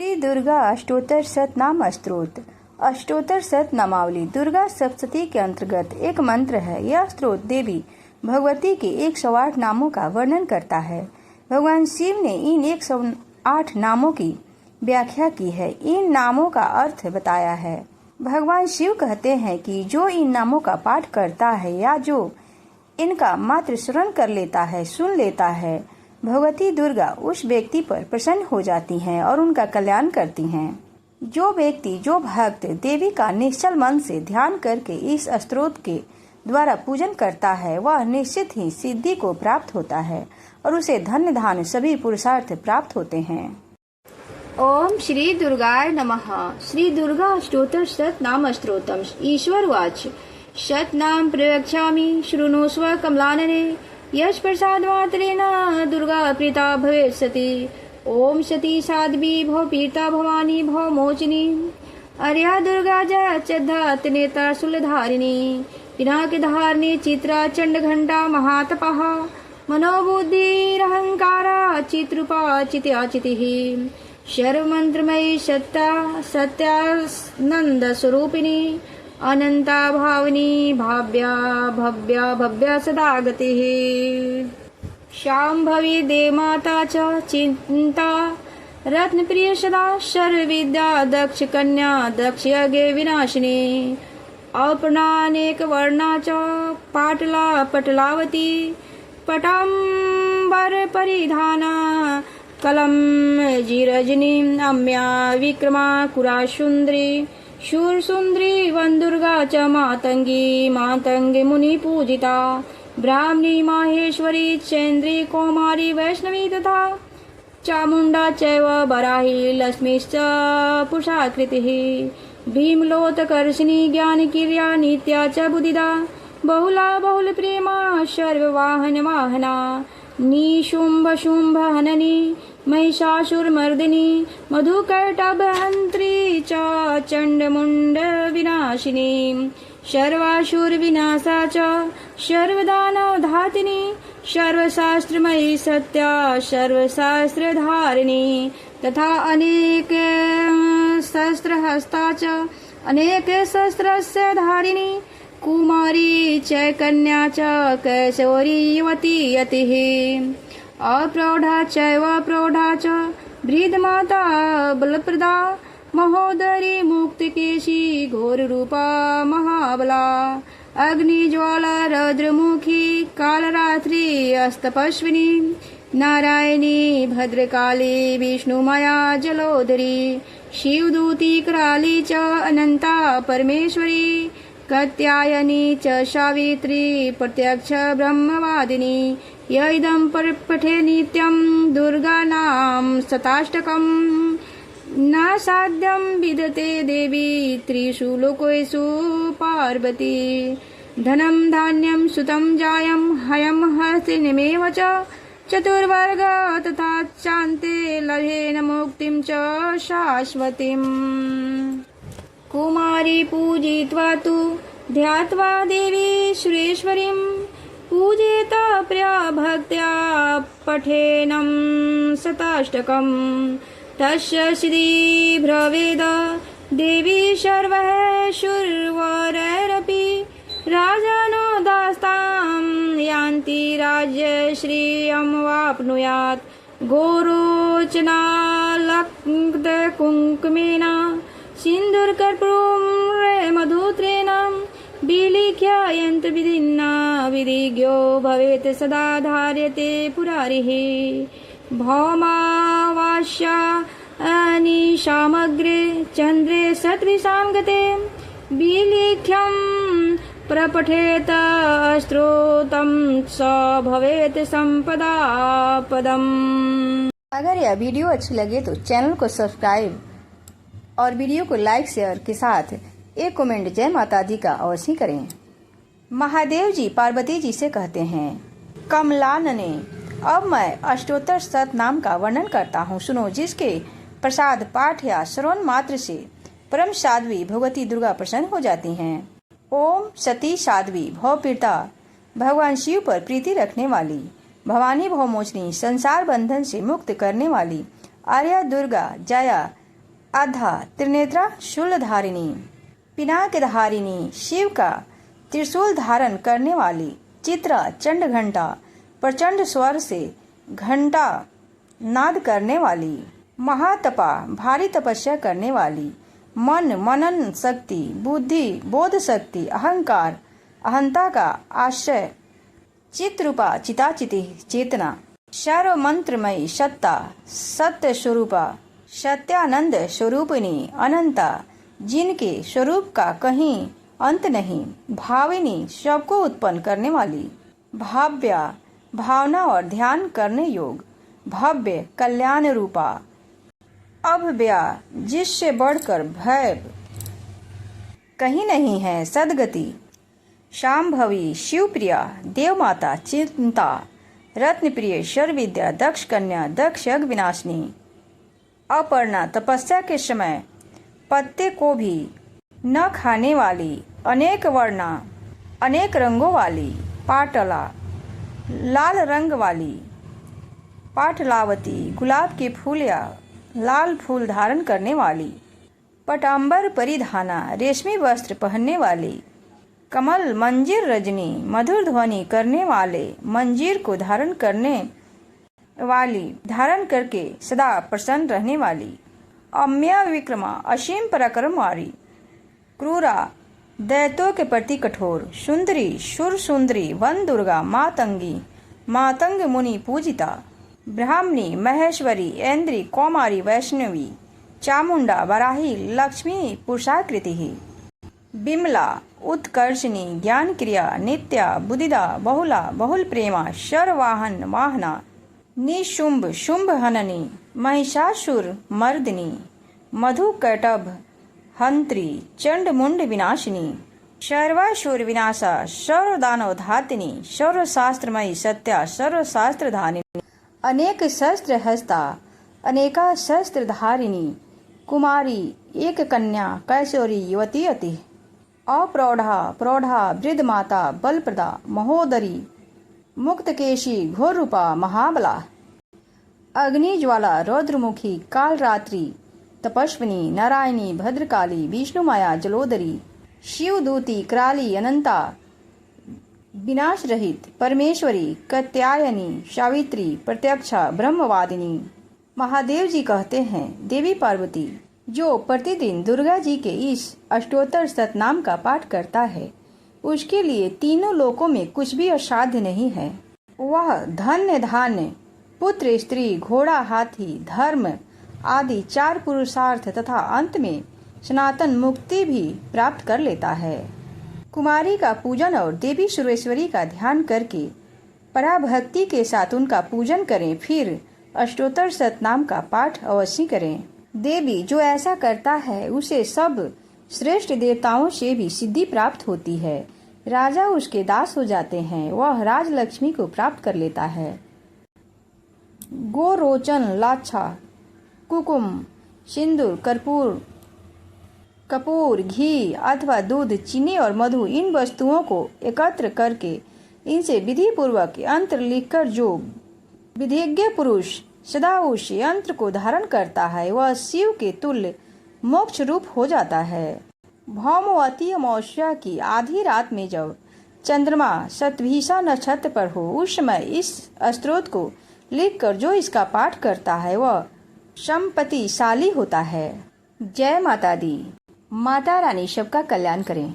श्री दुर्गा अष्टोत्तर शतनाम स्तोत्र। अष्टोत्तर शतनामावली दुर्गा सप्तशती के अंतर्गत एक मंत्र है। यह स्तोत्र देवी भगवती के 108 नामों का वर्णन करता है। भगवान शिव ने इन 108 नामों की व्याख्या की है, इन नामों का अर्थ बताया है। भगवान शिव कहते हैं कि जो इन नामों का पाठ करता है या जो इनका मात्र श्रवण कर लेता है, सुन लेता है, भगवती दुर्गा उस व्यक्ति पर प्रसन्न हो जाती हैं और उनका कल्याण करती हैं। जो व्यक्ति, जो भक्त देवी का निश्चल मन से ध्यान करके इस स्तोत्र के द्वारा पूजन करता है, वह निश्चित ही सिद्धि को प्राप्त होता है और उसे धन्य धान्य सभी पुरुषार्थ प्राप्त होते हैं। ओम श्री दुर्गाय नमः। श्री दुर्गा अष्टोत्तर शतनाम स्तोत्रम्। ईश्वरवाच शतनाम प्रवक्ष्यामि शृणुष्व कमलानने यश प्रसादमात्रेण दुर्गा प्रीता भवेत् सती। ओम सती साध्वी भव पीता भवानी भव मोचिनी अर्या दुर्गा जयचद्धात नेता शूलधारिणी पिनाकधारिणी चित्रा चंड घंटा महातपः मनोबुद्धिरहंकारा चित्रूपा चित्याचितिः सर्वमंत्रमयी सत्ता सत्यानंद स्वरूपिणी अनंता भावनी भाव्या भव्या भव्या सदा गतिः शांभवी देवमाता च चिंता रत्नप्रिय सदा सर्वविद्या दक्ष कन्या दक्ष यज्ञ विनाशिनी अपर्णानेक वर्णा च पाटला पटलावती पटांबर परिधाना कलम जिरजनी अम्या विक्रमा कुराशुंद्री शूरसुंदरी वंदुर्गा च मातंगी मातंगी मुनि पूजिता ब्राह्मणी माहेश्वरी चैन्द्री कौमारी वैष्णवी तथा चामुंडा चैव बराही लक्ष्मीश्च पुषाकृतिः भीमलोतकर्षिणी ज्ञानकिर्या नित्या च बुधिदा बहुला बहुल प्रेमा सर्ववाहन वाहना निशुंभ शुंभ हननी महिषासुरमर्दिनी मधुकैटभहन्त्री च चण्डमुण्ड विनाशिनी सर्वासुर विनाशा च सर्वदानवधातिनी सर्वशास्त्रमयी सत्या सर्वशास्त्रधारिणी तथा अनेक शस्त्रहस्ता च अनेक शस्त्रस्य धारिणी कुमारी चैकन्या च कैशोरी युवती यतिः अप्रौढ़ा चैव प्रौढ़ा च वृद्धमाता बलप्रदा महोदरी मुक्तकेशी घोररूपा महाबला अग्निज्वाला रौद्रमुखी कालरात्रि अस्तपश्विनी नारायणी भद्रकाली विष्णुमया जलोदरी शिवदूती कराली च अनंता परमेश्वरी कात्यायनी च सावित्री प्रत्यक्ष ब्रह्मवादिनी य इदं पठे नित्यं दुर्गानां शताष्टकं न साध्यं विदते देवी त्रिषु लोकेषु पार्वती धनं धान्यं सुतं जायं हयं हस्तिनमेव च चतुर्वर्ग तथा चान्ते लभेन मुक्तिं च शाश्वतीम्। कुमारी पूजित्वा तु ध्यात्वा देवी सुरेश्वरीं पूजेत प्रिया भक्त्या पठेनं शताष्टकं तस्य सिद्धि भवेद देवी सर्वैः शूरवरैरपि राजानो दास्तां यान्ति राज्यश्रियं वाप्नुयात् गोरोचना लक्ष्मणकुङ्कुमेन सिन्दूरकर्पूरेण मधुत्रेण विलिख्य यन्त्रविधिना विधिज्ञो भवेत् सदा धार्यते पुरारिः भौमावास्या निशामग्रे चन्द्रे सत्विषां गते विलिख्यं प्रपठेत स्तोत्रं स भवेत् संपदा पदम्। अगर यह वीडियो अच्छी लगे तो चैनल को सब्सक्राइब और वीडियो को लाइक शेयर के साथ एक कमेंट जय माता दी का अवश्य करें। महादेव जी पार्वती जी से कहते हैं, कमलानने अब मैं अष्टोत्तर शतनाम का वर्णन करता हूँ, सुनो। जिसके प्रसाद पाठ या श्रवण मात्र से परम साध्वी भगवती दुर्गा प्रसन्न हो जाती हैं। ओम सती साध्वी भवपीड़िता भगवान शिव पर प्रीति रखने वाली भवानी भवमोचनी संसार बंधन से मुक्त करने वाली आर्या दुर्गा जया आधा त्रिनेत्रा शूलधारिणी, पिनाकधारिणी, शिव का त्रिशूल धारण करने वाली, चित्रा चंड घंटा, प्रचंड स्वर से घंटा नाद करने वाली, महातपा भारी तपस्या करने वाली, मन मनन शक्ति, बुद्धि बोध शक्ति, अहंकार अहंता का आश्रय, चित्रूपा चिताचिति चेतना, सर्व मंत्रमयी सत्ता, सत्य स्वरूपा, सत्यानंद स्वरूपिणी, अनंता, जिनके स्वरूप का कहीं अंत नहीं, भाविनी, सबको उत्पन्न करने वाली, भाव्या भावना और ध्यान करने योग, भव्य कल्याण रूपा, अभव्या जिससे बढ़कर भय कहीं नहीं है, सदगति, शांभवी शिवप्रिया, देवमाता, चिंता, रत्नप्रिय, सर्वविद्या, दक्ष कन्या, दक्ष यज्ञ विनाशिनी, अपर्णा, तपस्या के समय पत्ते को भी न खाने वाली, अनेक वर्णा, अनेक रंगों वाली, पाटला, लाल रंग वाली, पाटलावती, गुलाब के फूल या लाल फूल धारण करने वाली, पटांबर परिधाना, रेशमी वस्त्र पहनने वाली, कमल मंजीर रजनी, मधुर ध्वनि करने वाले मंजीर को धारण करने वाली, धारण करके सदा प्रसन्न रहने वाली, अम्या विक्रमा, असीम पराक्रम वाली, क्रूरा, दैत्यों के प्रति कठोर, सुंदरी, सुर सुंदरी, वन दुर्गा, मातंगी, मातंग मुनि पूजिता, ब्राह्मणी, महेश्वरी, ऐन्द्री, कौमारी, वैष्णवी, चामुंडा, वराही, लक्ष्मी पुरुषाकृति, बिमला, उत्कर्षणी, ज्ञान क्रिया, नित्या, बुद्धिदा, बहुला, बहुल प्रेमा, शरवाहन वाहना, निशुंभ, शुंभ हननी, महिषासुर मर्दिनी, मधु कैटभ हंत्री, चंड मुंड विनाशिनी, सर्वासुर विनाशा, सर्व दानव धातिनी, सर्व शास्त्रमयी सत्या, सर्व शास्त्र धारिणी, अनेक शस्त्र हस्ता, अनेका शस्त्र धारिणी, कुमारी, एक कन्या, कैशोरी, युवती अति, अप्रौढ़ा, प्रौढ़ा, वृद्ध माता, बलप्रदा, महोदरी, मुक्तकेशी, घोर रूपा, महाबला, अग्नि ज्वाला, रौद्रमुखी, कालरात्रि, तपस्विनी, नारायणी, भद्रकाली, विष्णुमाया, जलोदरी, शिवदूती, कराली, अनंता, विनाश रहित, परमेश्वरी, कात्यायनी, सावित्री, प्रत्यक्षा, ब्रह्मवादिनी। महादेव जी कहते हैं, देवी पार्वती जो प्रतिदिन दुर्गा जी के इस अष्टोत्तर शतनाम का पाठ करता है, उसके लिए तीनों लोकों में कुछ भी असाध्य नहीं है। वह धन्य धान्य, पुत्र, स्त्री, घोड़ा, हाथी, धर्म आदि 4 पुरुषार्थ तथा अंत में सनातन मुक्ति भी प्राप्त कर लेता है। कुमारी का पूजन और देवी सुरेश्वरी का ध्यान करके पराभक्ति के साथ उनका पूजन करें, फिर अष्टोत्तर शतनाम का पाठ अवश्य करें। देवी जो ऐसा करता है उसे सब श्रेष्ठ देवताओं से भी सिद्धि प्राप्त होती है। राजा उसके दास हो जाते हैं, वह राजलक्ष्मी को प्राप्त कर लेता है। गोरोचन, लाछा, कुकुम, सिंदूर, कपूर, घी अथवा दूध, चीनी और मधु, इन वस्तुओं को एकत्र करके इनसे विधि पूर्वक यंत्र लिखकर जो विधिज्ञ पुरुष सदा उस यंत्र को धारण करता है, वह शिव के तुल्य मोक्ष रूप हो जाता है। भौमवती अमावस्या की आधी रात में जब चंद्रमा शतभिषा नक्षत्र पर हो, उस समय इस स्तोत्र को लिखकर जो इसका पाठ करता है वह संपत्तिशाली होता है। जय माता दी। माता रानी सबका कल्याण करें।